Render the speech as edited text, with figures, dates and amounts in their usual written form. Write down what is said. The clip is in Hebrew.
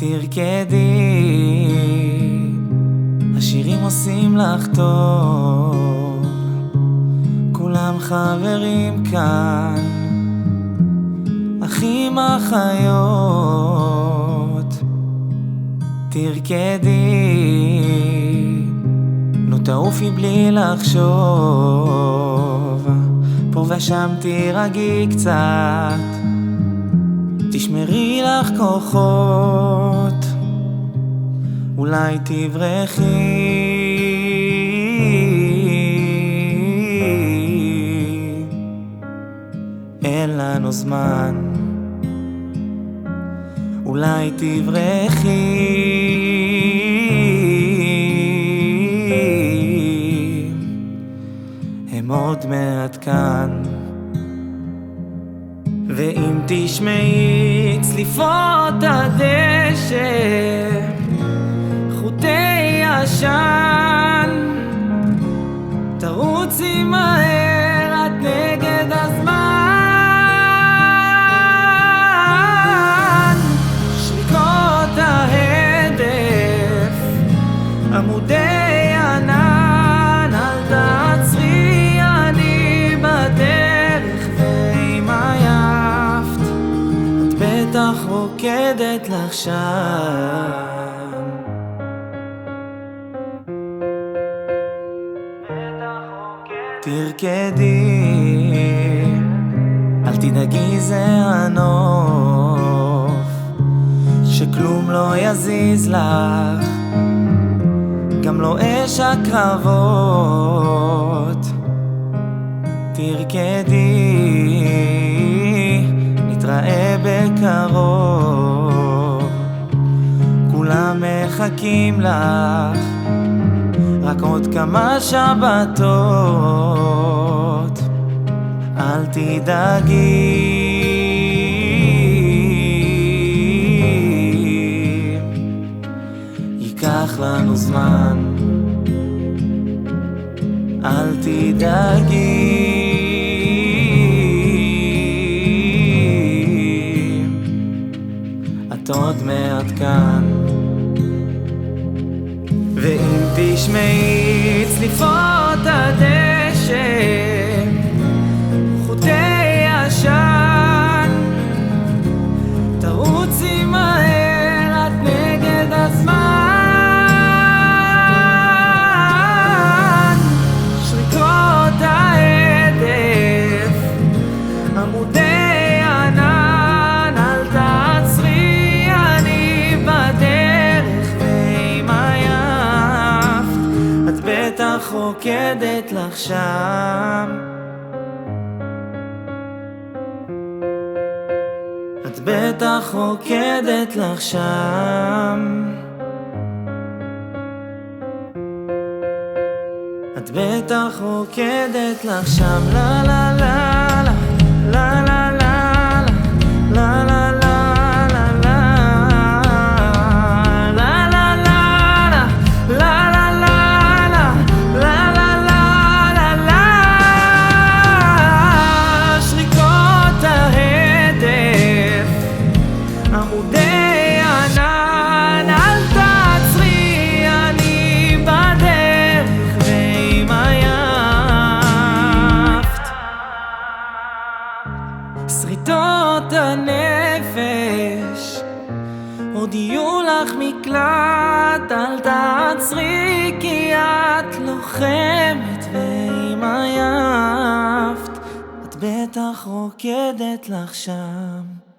תרקדי, השירים עושים לך טוב, כולם חברים כאן, אחים אחיות. תרקדי, נו תעופי בלי לחשוב, פה ושם תירגעי קצת, תשמרי לך כוחות, אולי תברחי. אין לנו זמן, אולי תברחי. הם עוד מעט כאן, ואם תשמעי צליפות הדשא, חוטי עשן, תרוצי מהר, את נגד הזמן. שריקות ההדף, עמודי ענן, אל תעצרי, אני בדרך, ואם עייפת, את בטח רוקדת לך שם. תרקדי, אל תדאגי, זה הנוף, שכלום לא יזיז לך, גם לא אש הקרבות. תרקדי, נתראה בקרוב, כולם מחכים לך, רק עוד כמה שבתות. אל תדאגי, ייקח לנו זמן. אל תדאגי, את עוד מעט כאן, ואם תשמעי צליפות הדשא, חוטי עשן, תרוצי מהר, את נגד הזמן. שריקות ההדף, עמודי ענן, אל תעצרי, אני בדרך, ואם עייפת, את בטח רוקדת לך שם. את בטח רוקדת לך שם. את בטח רוקדת לך שם. לה לה לה לה לה לה לה לה לה שריטות הנפש עוד יהיו לך מקלט. אל תעצרי, כי את לוחמת, ואם עייפת, את בטח רוקדת לך שם.